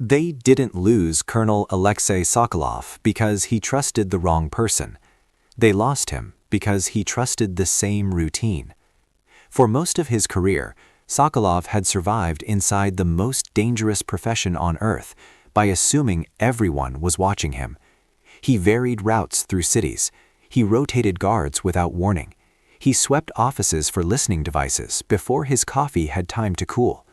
They didn't lose Colonel Alexei Sokolov because he trusted the wrong person. They lost him because he trusted the same routine. For most of his career, Sokolov had survived inside the most dangerous profession on Earth by assuming everyone was watching him. He varied routes through cities. He rotated guards without warning. He swept offices for listening devices before his coffee had time to cool.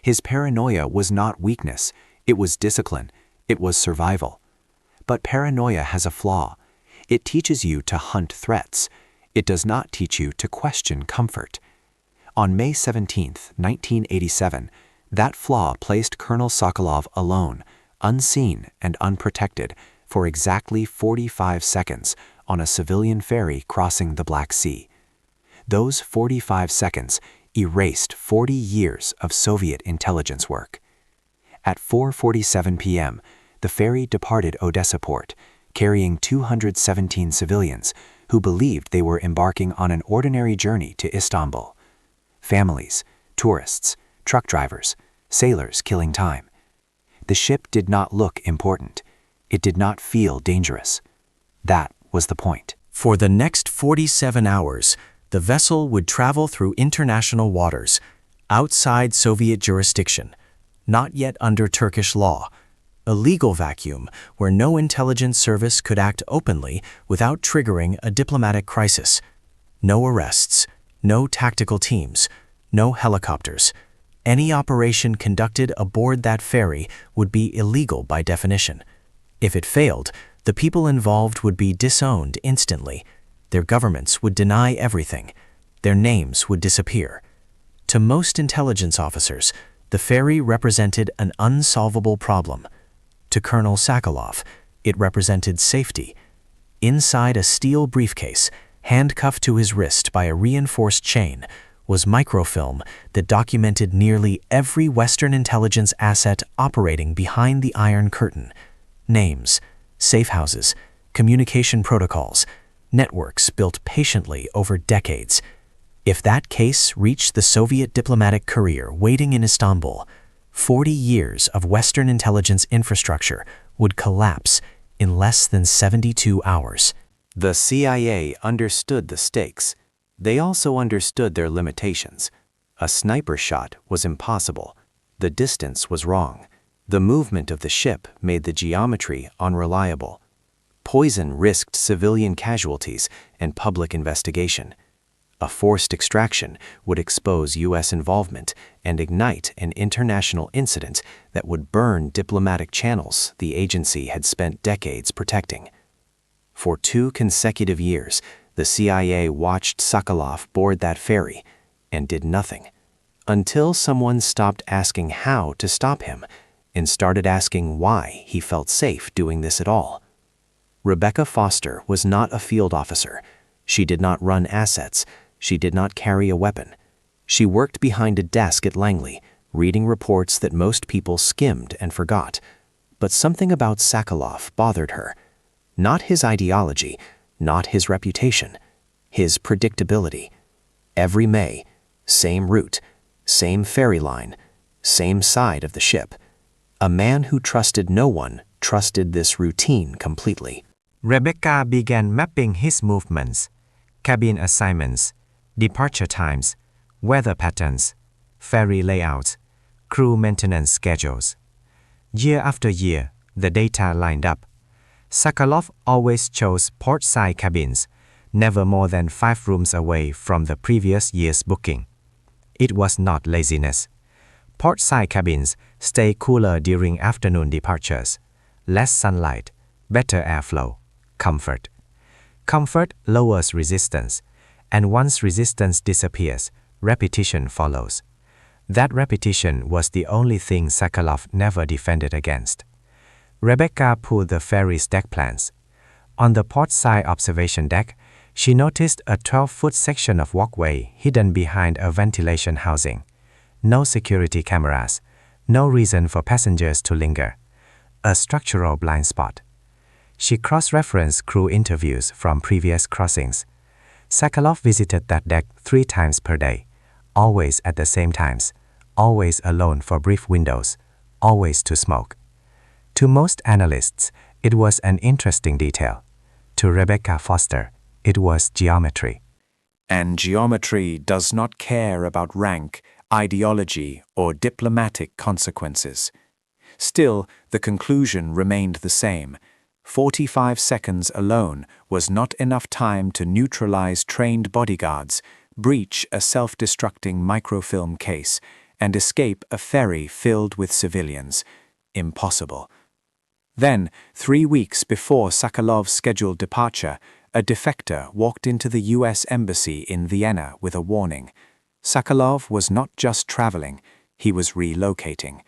His paranoia was not weakness, it was discipline, it was survival. But paranoia has a flaw. It teaches you to hunt threats. It does not teach you to question comfort. On May 17, 1987, that flaw placed Colonel Sokolov alone, unseen and unprotected, for exactly 45 seconds on a civilian ferry crossing the Black Sea. Those 45 seconds erased 40 years of Soviet intelligence work. At 4:47 p.m., the ferry departed Odessa port, carrying 217 civilians who believed they were embarking on an ordinary journey to Istanbul. Families, tourists, truck drivers, sailors killing time. The ship did not look important. It did not feel dangerous. That was the point. For the next 47 hours, the vessel would travel through international waters, outside Soviet jurisdiction, not yet under Turkish law, a legal vacuum where no intelligence service could act openly without triggering a diplomatic crisis. No arrests, no tactical teams, no helicopters. Any operation conducted aboard that ferry would be illegal by definition. If it failed, the people involved would be disowned instantly. Their governments would deny everything. Their names would disappear. To most intelligence officers, the ferry represented an unsolvable problem. To Colonel Sokolov, it represented safety. Inside a steel briefcase, handcuffed to his wrist by a reinforced chain, was microfilm that documented nearly every Western intelligence asset operating behind the Iron Curtain. Names, safe houses, communication protocols, networks built patiently over decades. If that case reached the Soviet diplomatic courier waiting in Istanbul, 40 years of Western intelligence infrastructure would collapse in less than 72 hours. The CIA understood the stakes. They also understood their limitations. A sniper shot was impossible. The distance was wrong. The movement of the ship made the geometry unreliable. Poison risked civilian casualties and public investigation. A forced extraction would expose U.S. involvement and ignite an international incident that would burn diplomatic channels the agency had spent decades protecting. For 2 consecutive years, the CIA watched Sokolov board that ferry and did nothing, until someone stopped asking how to stop him and started asking why he felt safe doing this at all. Rebecca Foster was not a field officer. She did not run assets. She did not carry a weapon. She worked behind a desk at Langley, reading reports that most people skimmed and forgot. But something about Sokolov bothered her. Not his ideology, not his reputation, his predictability. Every May, same route, same ferry line, same side of the ship. A man who trusted no one trusted this routine completely. Rebecca began mapping his movements, cabin assignments, departure times, weather patterns, ferry layouts, crew maintenance schedules. Year after year, the data lined up. Sokolov always chose port-side cabins, never more than 5 rooms away from the previous year's booking. It was not laziness. Port-side cabins stay cooler during afternoon departures. Less sunlight, better airflow, comfort. Comfort lowers resistance, and once resistance disappears, repetition follows. That repetition was the only thing Sokolov never defended against. Rebecca pulled the ferry's deck plans. On the port side observation deck, she noticed a 12-foot section of walkway hidden behind a ventilation housing. No security cameras, no reason for passengers to linger. A structural blind spot. She cross-referenced crew interviews from previous crossings. Sokolov visited that deck 3 times per day, always at the same times, always alone for brief windows, always to smoke. To most analysts, it was an interesting detail. To Rebecca Foster, it was geometry. And geometry does not care about rank, ideology, or diplomatic consequences. Still, the conclusion remained the same. 45 seconds alone was not enough time to neutralize trained bodyguards, breach a self-destructing microfilm case, and escape a ferry filled with civilians. Impossible. Then, 3 weeks before Sokolov's scheduled departure, a defector walked into the U.S. Embassy in Vienna with a warning. Sokolov was not just traveling, he was relocating.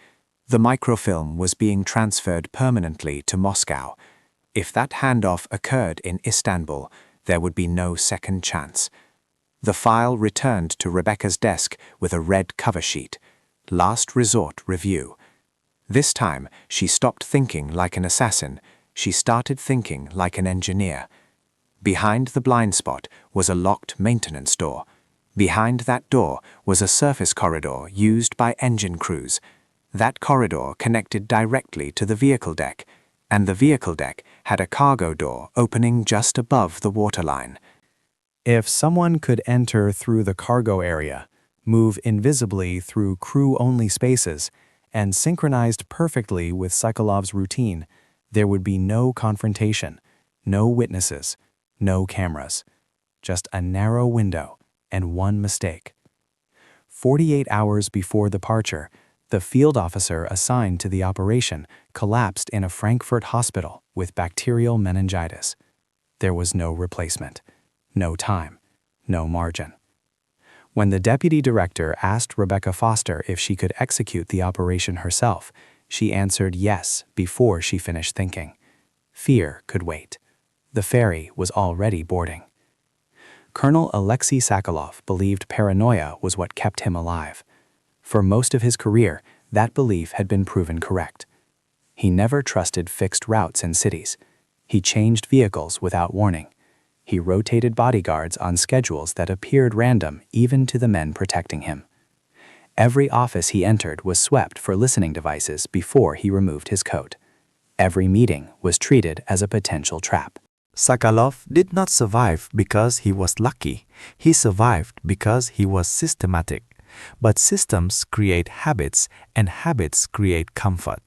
The microfilm was being transferred permanently to Moscow. If that handoff occurred in Istanbul, there would be no second chance. The file returned to Rebecca's desk with a red cover sheet. Last resort review. This time, she stopped thinking like an assassin. She started thinking like an engineer. Behind the blind spot was a locked maintenance door. Behind that door was a surface corridor used by engine crews. That corridor connected directly to the vehicle deck, and the vehicle deck had a cargo door opening just above the waterline. If someone could enter through the cargo area, move invisibly through crew-only spaces, and synchronized perfectly with Sokolov's routine, there would be no confrontation, no witnesses, no cameras. Just a narrow window and one mistake. 48 hours before departure, the field officer assigned to the operation collapsed in a Frankfurt hospital with bacterial meningitis. There was no replacement, no time, no margin. When the deputy director asked Rebecca Foster if she could execute the operation herself, she answered yes before she finished thinking. Fear could wait. The ferry was already boarding. Colonel Alexei Sokolov believed paranoia was what kept him alive. For most of his career, that belief had been proven correct. He never trusted fixed routes in cities. He changed vehicles without warning. He rotated bodyguards on schedules that appeared random even to the men protecting him. Every office he entered was swept for listening devices before he removed his coat. Every meeting was treated as a potential trap. Sokolov did not survive because he was lucky. He survived because he was systematic. But systems create habits, and habits create comfort.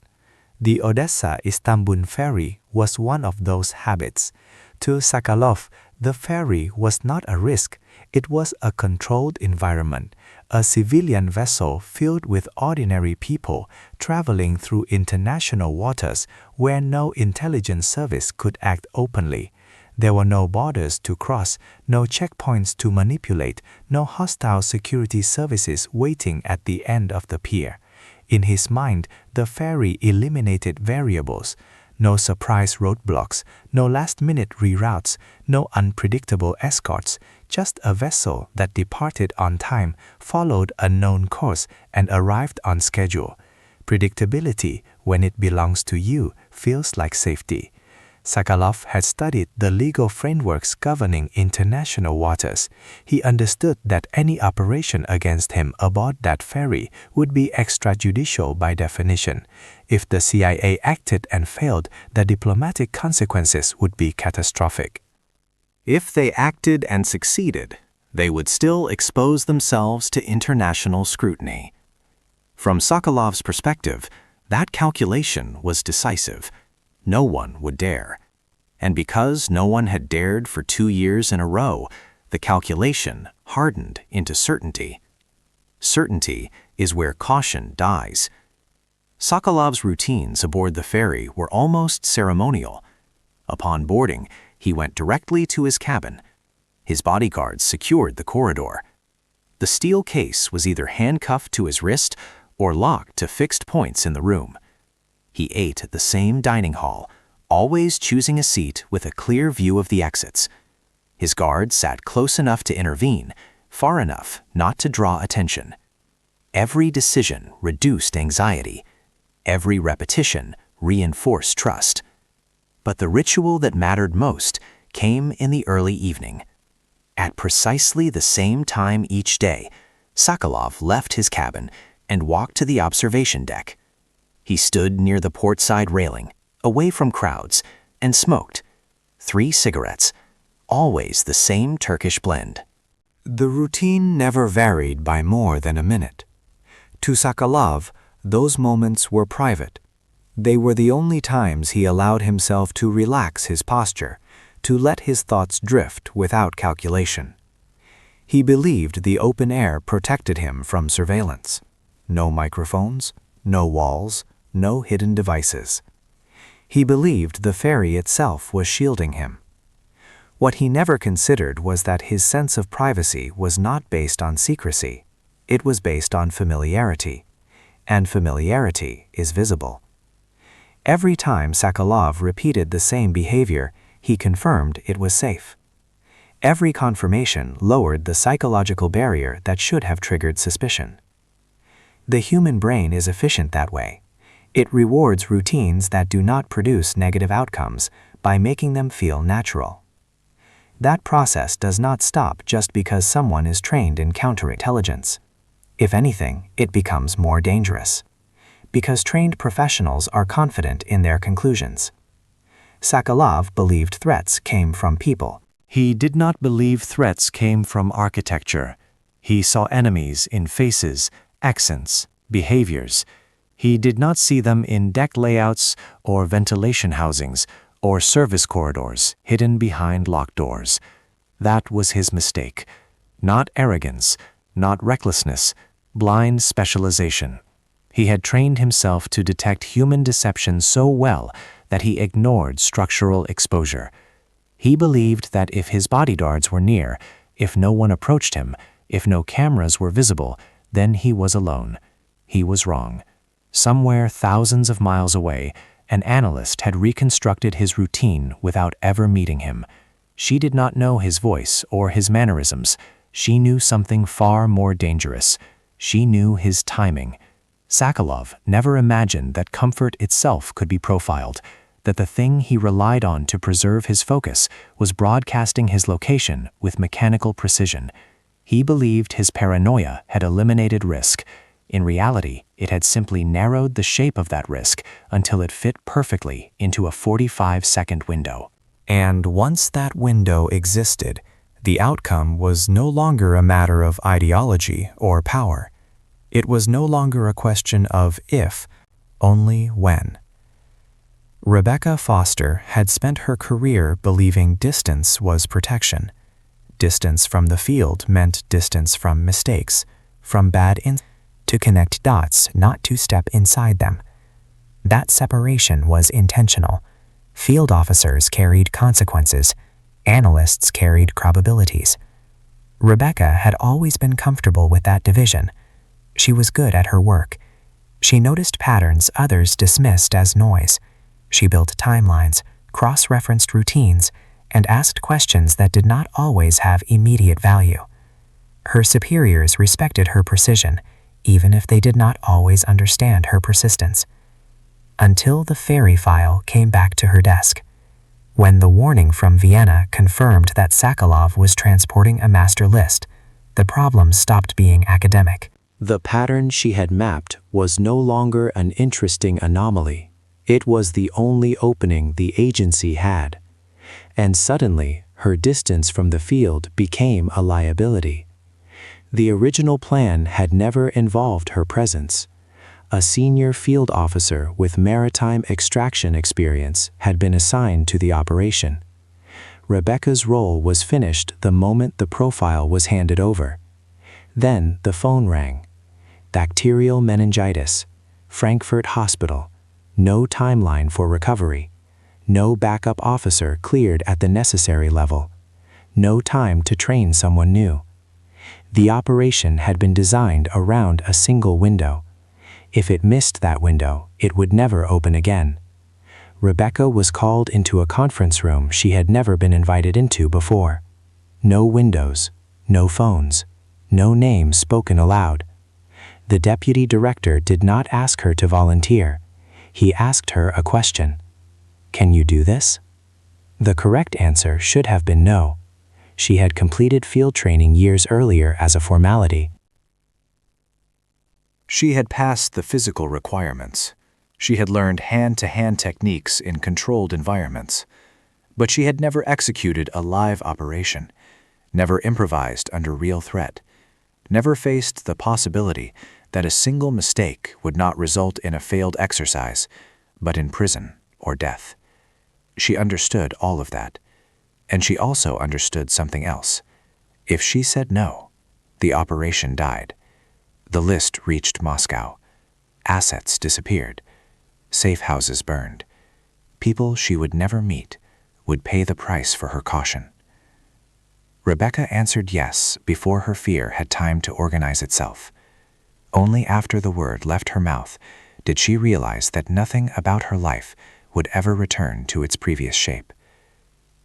The Odessa-Istanbul ferry was one of those habits. To Sokolov, the ferry was not a risk. It was a controlled environment, a civilian vessel filled with ordinary people traveling through international waters where no intelligence service could act openly. There were no borders to cross, no checkpoints to manipulate, no hostile security services waiting at the end of the pier. In his mind, the ferry eliminated variables. No surprise roadblocks, no last-minute reroutes, no unpredictable escorts, just a vessel that departed on time, followed a known course, and arrived on schedule. Predictability, when it belongs to you, feels like safety. Sokolov had studied the legal frameworks governing international waters. He understood that any operation against him aboard that ferry would be extrajudicial by definition. If the CIA acted and failed, the diplomatic consequences would be catastrophic. If they acted and succeeded, they would still expose themselves to international scrutiny. From Sokolov's perspective, that calculation was decisive. No one would dare. And because no one had dared for 2 years in a row, the calculation hardened into certainty. Certainty is where caution dies. Sokolov's routines aboard the ferry were almost ceremonial. Upon boarding, he went directly to his cabin. His bodyguards secured the corridor. The steel case was either handcuffed to his wrist or locked to fixed points in the room. He ate at the same dining hall, always choosing a seat with a clear view of the exits. His guard sat close enough to intervene, far enough not to draw attention. Every decision reduced anxiety. Every repetition reinforced trust. But the ritual that mattered most came in the early evening. At precisely the same time each day, Sokolov left his cabin and walked to the observation deck. He stood near the port side railing, away from crowds, and smoked 3 cigarettes, always the same Turkish blend. The routine never varied by more than a minute. To Sokolov, those moments were private. They were the only times he allowed himself to relax his posture, to let his thoughts drift without calculation. He believed the open air protected him from surveillance. No microphones, no walls, no hidden devices. He believed the ferry itself was shielding him. What he never considered was that his sense of privacy was not based on secrecy. It was based on familiarity, and familiarity is visible. Every time Sokolov repeated the same behavior, he confirmed it was safe. Every confirmation lowered the psychological barrier that should have triggered suspicion. The human brain is efficient that way. It rewards routines that do not produce negative outcomes by making them feel natural. That process does not stop just because someone is trained in counterintelligence. If anything, it becomes more dangerous, because trained professionals are confident in their conclusions. Sokolov believed threats came from people. He did not believe threats came from architecture. He saw enemies in faces, accents, behaviors. He did not see them in deck layouts or ventilation housings or service corridors hidden behind locked doors. That was his mistake. Not arrogance, not recklessness, blind specialization. He had trained himself to detect human deception so well that he ignored structural exposure. He believed that if his bodyguards were near, if no one approached him, if no cameras were visible, then he was alone. He was wrong. Somewhere thousands of miles away, an analyst had reconstructed his routine without ever meeting him. She did not know his voice or his mannerisms. She knew something far more dangerous. She knew his timing. Sokolov never imagined that comfort itself could be profiled, that the thing he relied on to preserve his focus was broadcasting his location with mechanical precision. He believed his paranoia had eliminated risk. In reality, it had simply narrowed the shape of that risk until it fit perfectly into a 45-second window. And once that window existed, the outcome was no longer a matter of ideology or power. It was no longer a question of if, only when. Rebecca Foster had spent her career believing distance was protection. Distance from the field meant distance from mistakes, from bad insights. To connect dots, not to step inside them. That separation was intentional. Field officers carried consequences. Analysts carried probabilities. Rebecca had always been comfortable with that division. She was good at her work. She noticed patterns others dismissed as noise. She built timelines, cross-referenced routines, and asked questions that did not always have immediate value. Her superiors respected her precision, even if they did not always understand her persistence. Until the ferry file came back to her desk. When the warning from Vienna confirmed that Sokolov was transporting a master list, the problem stopped being academic. The pattern she had mapped was no longer an interesting anomaly. It was the only opening the agency had. And suddenly, her distance from the field became a liability. The original plan had never involved her presence. A senior field officer with maritime extraction experience had been assigned to the operation. Rebecca's role was finished the moment the profile was handed over. Then the phone rang. Bacterial meningitis, Frankfurt Hospital, no timeline for recovery, no backup officer cleared at the necessary level, no time to train someone new. The operation had been designed around a single window. If it missed that window, it would never open again. Rebecca was called into a conference room she had never been invited into before. No windows, no phones, no names spoken aloud. The deputy director did not ask her to volunteer. He asked her a question. "Can you do this?" The correct answer should have been no. She had completed field training years earlier as a formality. She had passed the physical requirements. She had learned hand-to-hand techniques in controlled environments, but she had never executed a live operation, never improvised under real threat, never faced the possibility that a single mistake would not result in a failed exercise, but in prison or death. She understood all of that, and she also understood something else. If she said no, the operation died. The list reached Moscow. Assets disappeared. Safe houses burned. People she would never meet would pay the price for her caution. Rebecca answered yes before her fear had time to organize itself. Only after the word left her mouth did she realize that nothing about her life would ever return to its previous shape.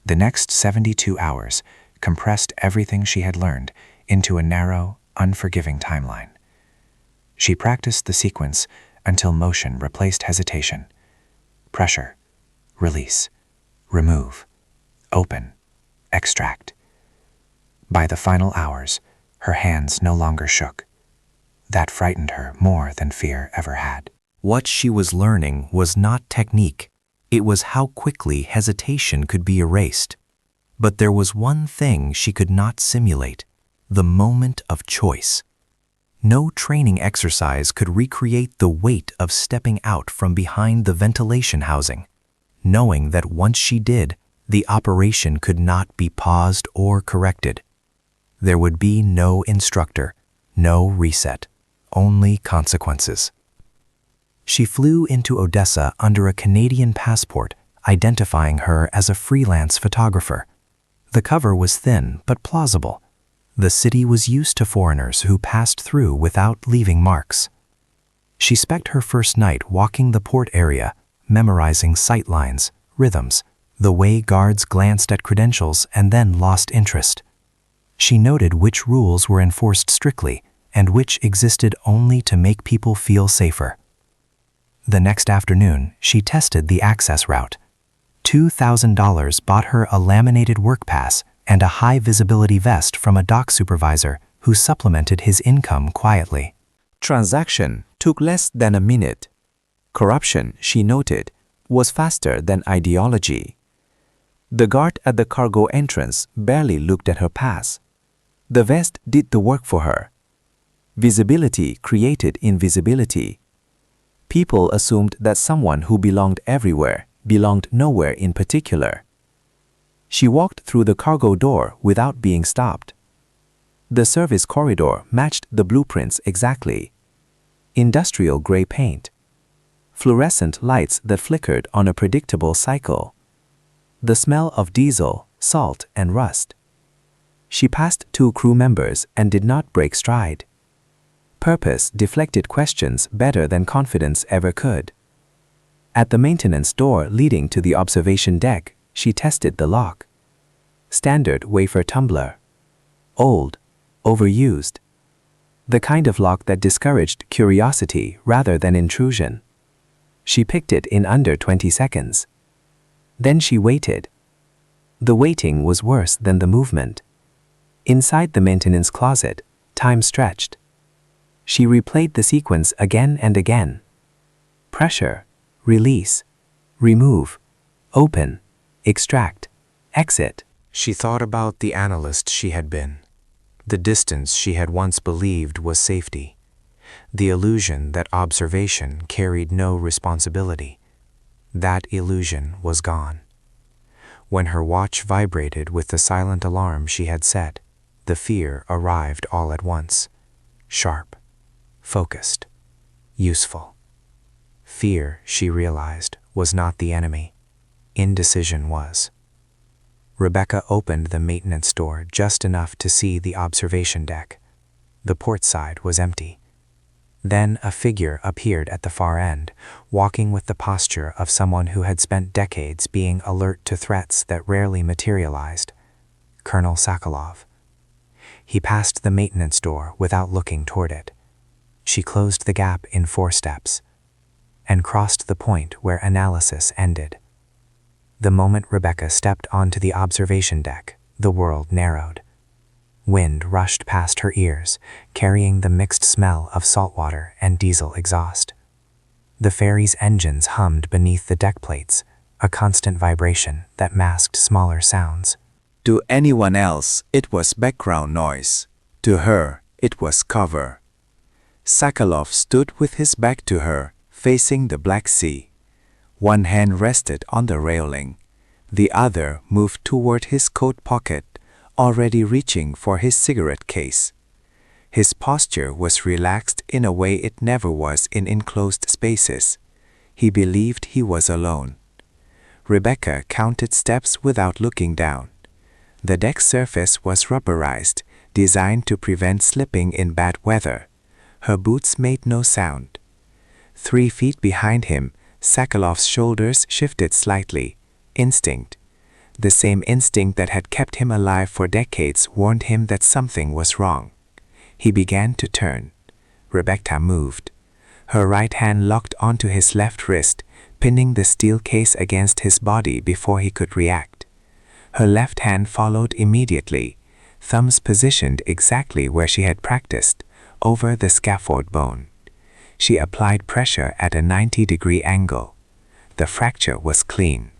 The next 72 hours compressed everything she had learned into a narrow, unforgiving timeline. She practiced the sequence until motion replaced hesitation. Pressure, release, remove, open, extract. By the final hours, her hands no longer shook. That frightened her more than fear ever had. What she was learning was not technique. It was how quickly hesitation could be erased. But there was one thing she could not simulate: the moment of choice. No training exercise could recreate the weight of stepping out from behind the ventilation housing, knowing that once she did, the operation could not be paused or corrected. There would be no instructor, no reset, only consequences. She flew into Odessa under a Canadian passport, identifying her as a freelance photographer. The cover was thin but plausible. The city was used to foreigners who passed through without leaving marks. She spent her first night walking the port area, memorizing sightlines, rhythms, the way guards glanced at credentials and then lost interest. She noted which rules were enforced strictly and which existed only to make people feel safer. The next afternoon, she tested the access route. $2,000 bought her a laminated work pass and a high-visibility vest from a dock supervisor who supplemented his income quietly. Transaction took less than a minute. Corruption, she noted, was faster than ideology. The guard at the cargo entrance barely looked at her pass. The vest did the work for her. Visibility created invisibility. People assumed that someone who belonged everywhere belonged nowhere in particular. She walked through the cargo door without being stopped. The service corridor matched the blueprints exactly. Industrial gray paint. Fluorescent lights that flickered on a predictable cycle. The smell of diesel, salt, and rust. She passed 2 crew members and did not break stride. Purpose deflected questions better than confidence ever could. At the maintenance door leading to the observation deck, she tested the lock. Standard wafer tumbler. Old, overused. The kind of lock that discouraged curiosity rather than intrusion. She picked it in under 20 seconds. Then she waited. The waiting was worse than the movement. Inside the maintenance closet, time stretched. She replayed the sequence again and again. Pressure, release, remove, open, extract, exit. She thought about the analyst she had been, the distance she had once believed was safety, the illusion that observation carried no responsibility. That illusion was gone. When her watch vibrated with the silent alarm she had set, the fear arrived all at once, sharp, focused, useful. Fear, she realized, was not the enemy. Indecision was. Rebecca opened the maintenance door just enough to see the observation deck. The port side was empty. Then a figure appeared at the far end, walking with the posture of someone who had spent decades being alert to threats that rarely materialized. Colonel Sokolov. He passed the maintenance door without looking toward it. She closed the gap in 4 steps and crossed the point where analysis ended. The moment Rebecca stepped onto the observation deck, the world narrowed. Wind rushed past her ears, carrying the mixed smell of salt water and diesel exhaust. The ferry's engines hummed beneath the deck plates, a constant vibration that masked smaller sounds. To anyone else, it was background noise. To her, it was cover. Sokolov stood with his back to her, facing the Black Sea. One hand rested on the railing. The other moved toward his coat pocket, already reaching for his cigarette case. His posture was relaxed in a way it never was in enclosed spaces. He believed he was alone. Rebecca counted steps without looking down. The deck surface was rubberized, designed to prevent slipping in bad weather. Her boots made no sound. 3 feet behind him, Sokolov's shoulders shifted slightly. Instinct. The same instinct that had kept him alive for decades warned him that something was wrong. He began to turn. Rebecca moved. Her right hand locked onto his left wrist, pinning the steel case against his body before he could react. Her left hand followed immediately, thumbs positioned exactly where she had practiced, over the scaffold bone. She applied pressure at a 90-degree angle. The fracture was clean.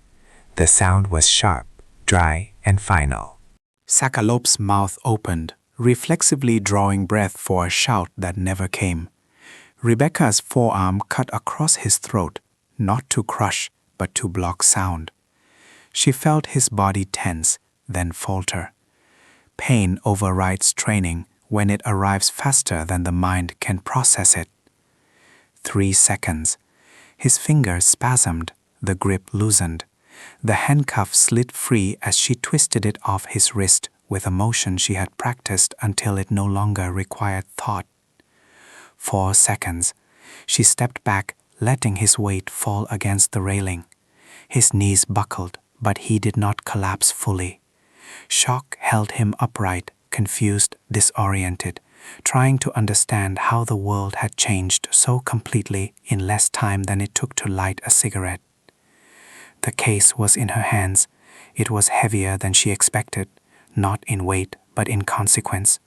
The sound was sharp, dry, and final. Sokolov's mouth opened, reflexively drawing breath for a shout that never came. Rebecca's forearm cut across his throat, not to crush, but to block sound. She felt his body tense, then falter. Pain overrides training when it arrives faster than the mind can process it. 3 seconds. His fingers spasmed, the grip loosened. The handcuff slid free as she twisted it off his wrist with a motion she had practiced until it no longer required thought. 4 seconds. She stepped back, letting his weight fall against the railing. His knees buckled, but he did not collapse fully. Shock held him upright, confused, disoriented, trying to understand how the world had changed so completely in less time than it took to light a cigarette. The case was in her hands. It was heavier than she expected, not in weight but in consequence.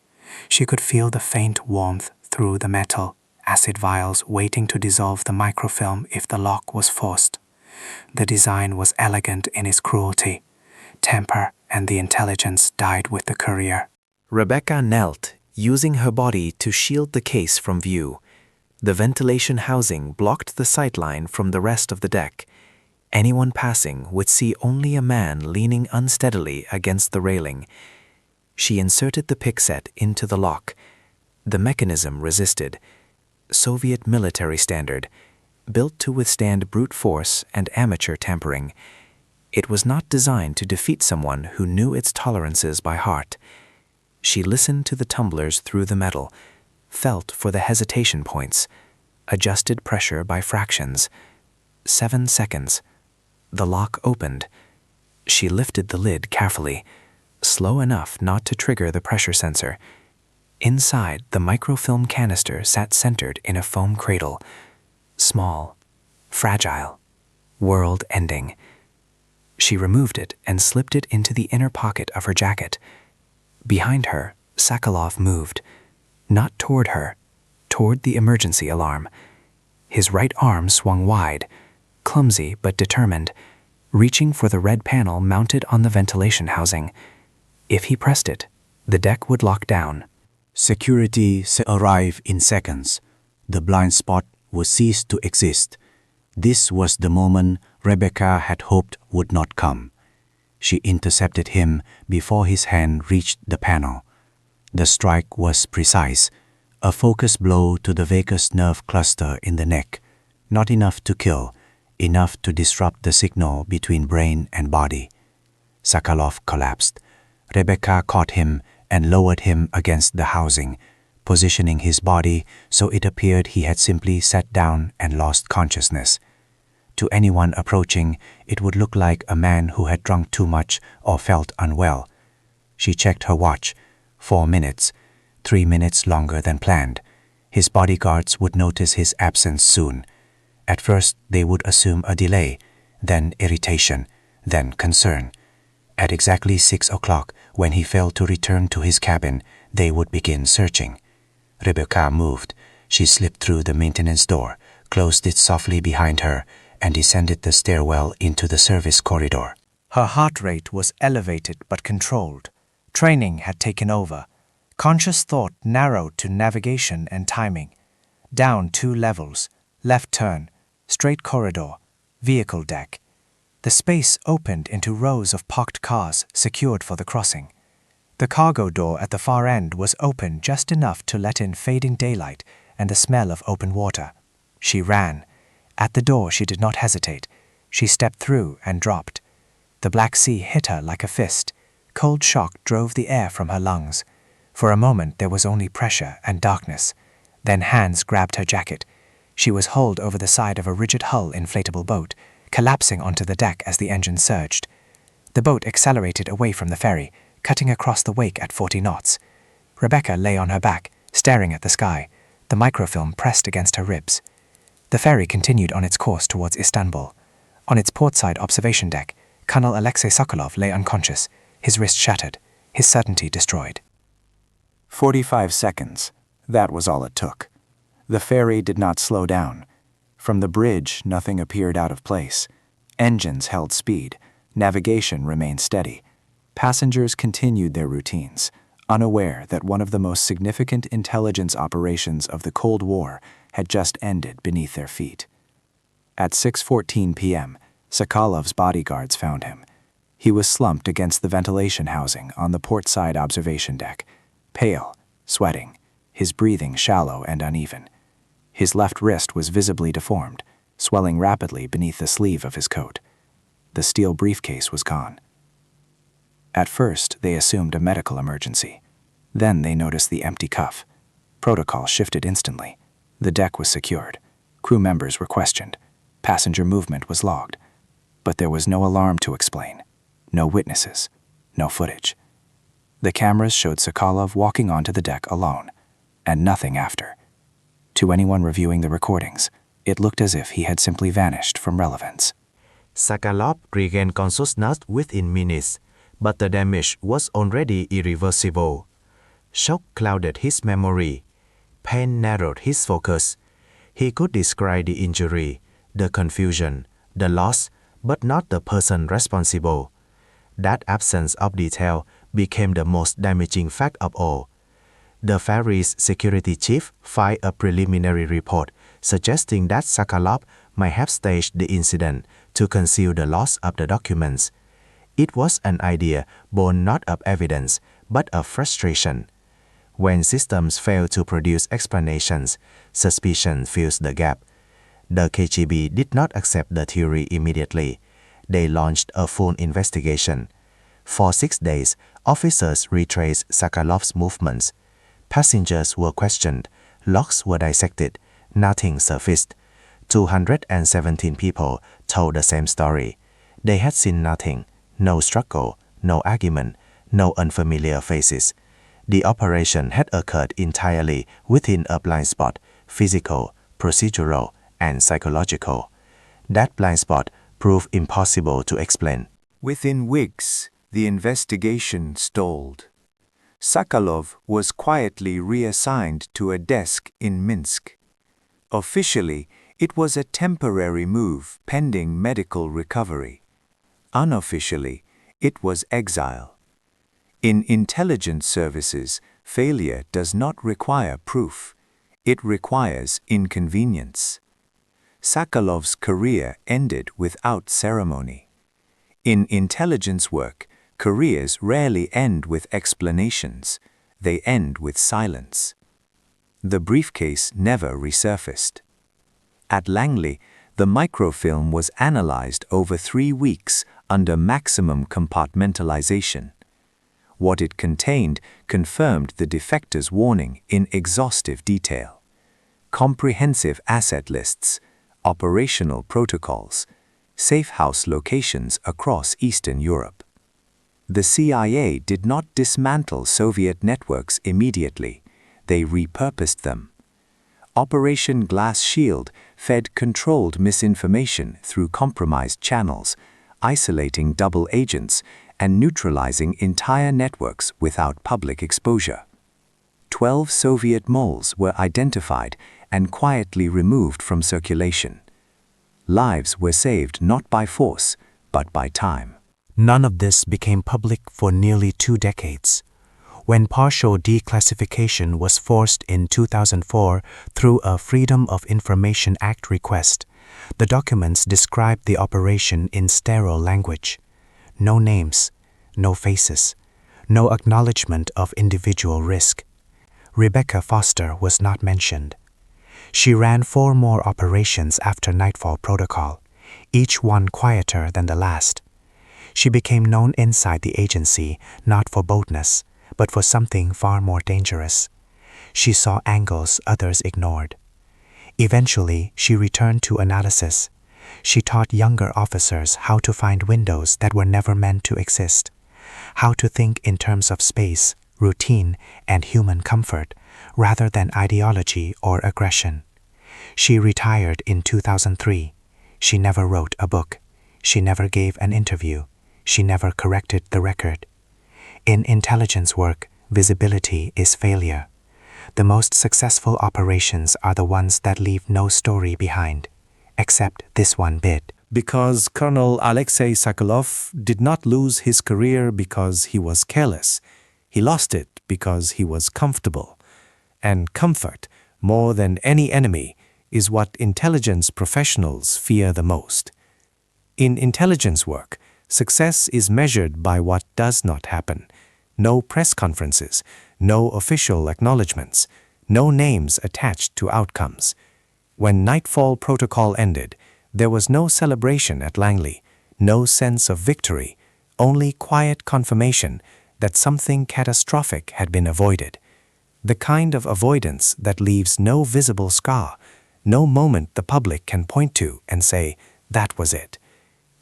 She could feel the faint warmth through the metal, acid vials waiting to dissolve the microfilm if the lock was forced. The design was elegant in its cruelty. Temper and the intelligence died with the courier. Rebecca knelt, using her body to shield the case from view. The ventilation housing blocked the sightline from the rest of the deck. Anyone passing would see only a man leaning unsteadily against the railing. She inserted the pick set into the lock. The mechanism resisted. Soviet military standard, built to withstand brute force and amateur tampering. It was not designed to defeat someone who knew its tolerances by heart. She listened to the tumblers through the metal, felt for the hesitation points, adjusted pressure by fractions. 7 seconds. The lock opened. She lifted the lid carefully, slow enough not to trigger the pressure sensor. Inside, the microfilm canister sat centered in a foam cradle. Small, fragile, world-ending. She removed it and slipped it into the inner pocket of her jacket. Behind her, Sokolov moved, not toward her, toward the emergency alarm. His right arm swung wide, clumsy but determined, reaching for the red panel mounted on the ventilation housing. If he pressed it, the deck would lock down. Security arrived in seconds. The blind spot would cease to exist. This was the moment Rebecca had hoped would not come. She intercepted him before his hand reached the panel. The strike was precise, a focused blow to the vagus nerve cluster in the neck, not enough to kill, enough to disrupt the signal between brain and body. Sokolov collapsed. Rebecca caught him and lowered him against the housing, positioning his body so it appeared he had simply sat down and lost consciousness. To anyone approaching, it would look like a man who had drunk too much or felt unwell. She checked her watch. 4 minutes. 3 minutes longer than planned. His bodyguards would notice his absence soon. At first, they would assume a delay, then irritation, then concern. At exactly 6 o'clock, when he failed to return to his cabin, they would begin searching. Rebecca moved. She slipped through the maintenance door, closed it softly behind her, and descended the stairwell into the service corridor. Her heart rate was elevated but controlled. Training had taken over. Conscious thought narrowed to navigation and timing. Down 2 levels, left turn, straight corridor, vehicle deck. The space opened into rows of parked cars secured for the crossing. The cargo door at the far end was open just enough to let in fading daylight and the smell of open water. She ran. At the door she did not hesitate. She stepped through and dropped. The Black Sea hit her like a fist. Cold shock drove the air from her lungs. For a moment there was only pressure and darkness. Then hands grabbed her jacket. She was hauled over the side of a rigid-hull inflatable boat, collapsing onto the deck as the engine surged. The boat accelerated away from the ferry, cutting across the wake at 40 knots. Rebecca lay on her back, staring at the sky, the microfilm pressed against her ribs. The ferry continued on its course towards Istanbul. On its portside observation deck, Colonel Alexei Sokolov lay unconscious, his wrist shattered, his certainty destroyed. 45 seconds. That was all it took. The ferry did not slow down. From the bridge, nothing appeared out of place. Engines held speed. Navigation remained steady. Passengers continued their routines, unaware that one of the most significant intelligence operations of the Cold War had just ended beneath their feet. At 6:14 p.m., Sokolov's bodyguards found him. He was slumped against the ventilation housing on the portside observation deck, pale, sweating, his breathing shallow and uneven. His left wrist was visibly deformed, swelling rapidly beneath the sleeve of his coat. The steel briefcase was gone. At first, they assumed a medical emergency. Then they noticed the empty cuff. Protocol shifted instantly. The deck was secured. Crew members were questioned. Passenger movement was logged. But there was no alarm to explain. No witnesses. No footage. The cameras showed Sokolov walking onto the deck alone, and nothing after. To anyone reviewing the recordings, it looked as if he had simply vanished from relevance. Sokolov regained consciousness within minutes, but the damage was already irreversible. Shock clouded his memory. Pain narrowed his focus. He could describe the injury, the confusion, the loss, but not the person responsible. That absence of detail became the most damaging fact of all. The ferry's security chief filed a preliminary report suggesting that Sokolov might have staged the incident to conceal the loss of the documents. It was an idea born not of evidence, but of frustration. When systems fail to produce explanations, suspicion fills the gap. The KGB did not accept the theory immediately. They launched a full investigation. For 6 days, officers retraced Sokolov's movements. Passengers were questioned, logs were dissected, nothing surfaced. 217 people told the same story. They had seen nothing, no struggle, no argument, no unfamiliar faces. The operation had occurred entirely within a blind spot, physical, procedural, and psychological. That blind spot proved impossible to explain. Within weeks, the investigation stalled. Sokolov was quietly reassigned to a desk in Minsk. Officially, it was a temporary move pending medical recovery. Unofficially, it was exile. In intelligence services, failure does not require proof. It requires inconvenience. Sokolov's career ended without ceremony. In intelligence work, careers rarely end with explanations. They end with silence. The briefcase never resurfaced. At Langley, the microfilm was analyzed over 3 weeks under maximum compartmentalization. What it contained confirmed the defector's warning in exhaustive detail. Comprehensive asset lists, operational protocols, safe house locations across Eastern Europe. The CIA did not dismantle Soviet networks immediately. They repurposed them. Operation Glass Shield fed controlled misinformation through compromised channels, isolating double agents and neutralizing entire networks without public exposure. 12 Soviet moles were identified and quietly removed from circulation. Lives were saved not by force, but by time. None of this became public for nearly 2 decades. When partial declassification was forced in 2004 through a Freedom of Information Act request, the documents described the operation in sterile language. No names, no faces, no acknowledgement of individual risk. Rebecca Foster was not mentioned. She ran 4 more operations after Nightfall Protocol, each one quieter than the last. She became known inside the agency not for boldness, but for something far more dangerous. She saw angles others ignored. Eventually, she returned to analysis. She taught younger officers how to find windows that were never meant to exist, how to think in terms of space, routine, and human comfort, rather than ideology or aggression. She retired in 2003. She never wrote a book. She never gave an interview. She never corrected the record. In intelligence work, visibility is failure. The most successful operations are the ones that leave no story behind, except this one bit. Because Colonel Alexei Sokolov did not lose his career because he was careless. He lost it because he was comfortable. And comfort, more than any enemy, is what intelligence professionals fear the most. In intelligence work, success is measured by what does not happen. No press conferences, no official acknowledgements, no names attached to outcomes. When Nightfall Protocol ended, there was no celebration at Langley, no sense of victory, only quiet confirmation that something catastrophic had been avoided. The kind of avoidance that leaves no visible scar, no moment the public can point to and say, that was it.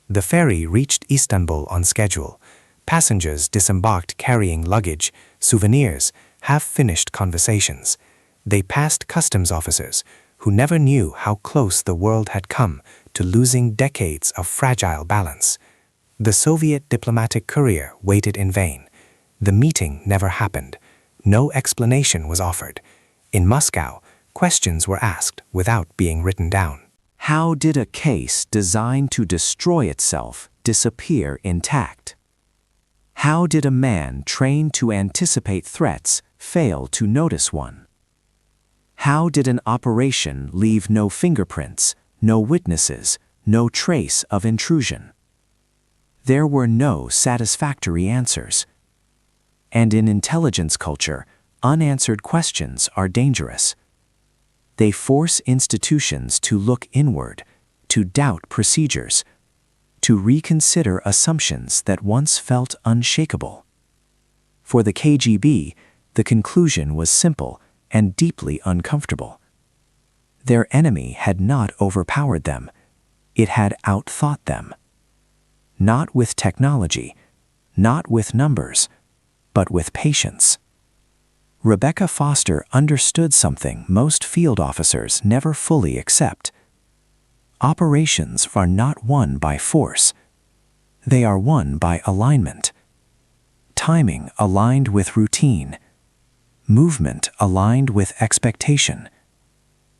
The ferry reached Istanbul on schedule. Passengers disembarked carrying luggage, souvenirs, half-finished conversations. They passed customs officers who never knew how close the world had come to losing decades of fragile balance. The Soviet diplomatic courier waited in vain. The meeting never happened. No explanation was offered. In Moscow, questions were asked without being written down. How did a case designed to destroy itself disappear intact? How did a man trained to anticipate threats fail to notice one? How did an operation leave no fingerprints, no witnesses, no trace of intrusion? There were no satisfactory answers. And in intelligence culture, unanswered questions are dangerous. They force institutions to look inward, to doubt procedures, to reconsider assumptions that once felt unshakable. For the KGB, the conclusion was simple and deeply uncomfortable. Their enemy had not overpowered them. It had outthought them. Not with technology, not with numbers, but with patience. Rebecca Foster understood something most field officers never fully accept. Operations are not won by force. They are won by alignment. Timing aligned with routine. Movement aligned with expectation.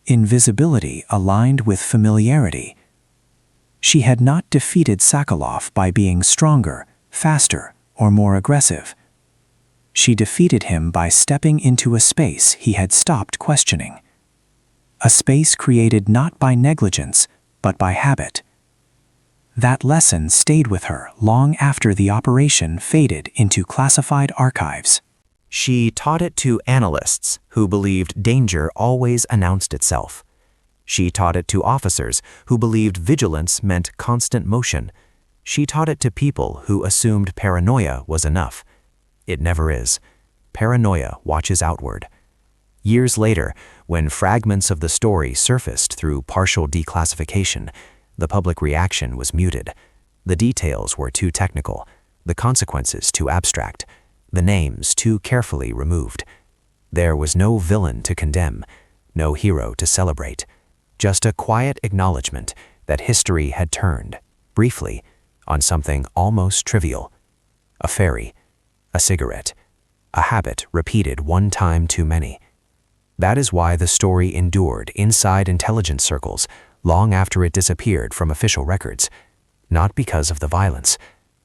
Invisibility aligned with familiarity. She had not defeated Sokolov by being stronger, faster, or more aggressive. She defeated him by stepping into a space he had stopped questioning. A space created not by negligence, but by habit. That lesson stayed with her long after the operation faded into classified archives. She taught it to analysts who believed danger always announced itself. She taught it to officers who believed vigilance meant constant motion. She taught it to people who assumed paranoia was enough. It never is. Paranoia watches outward. Years later, when fragments of the story surfaced through partial declassification, the public reaction was muted. The details were too technical, the consequences too abstract, the names too carefully removed. There was no villain to condemn, no hero to celebrate, just a quiet acknowledgement that history had turned, briefly, on something almost trivial. A ferry, a cigarette, a habit repeated one time too many. That is why the story endured inside intelligence circles long after it disappeared from official records, not because of the violence,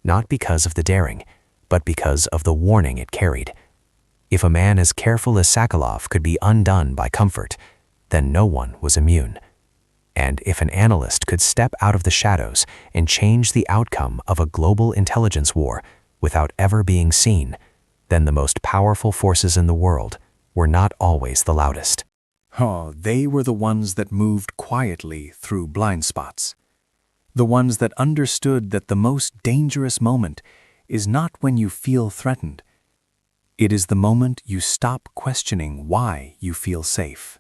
not because of the daring, but because of the warning it carried. If a man as careful as Sokolov could be undone by comfort, then no one was immune. And if an analyst could step out of the shadows and change the outcome of a global intelligence war without ever being seen, then the most powerful forces in the world were not always the loudest. Oh, they were the ones that moved quietly through blind spots. The ones that understood that the most dangerous moment is not when you feel threatened. It is the moment you stop questioning why you feel safe.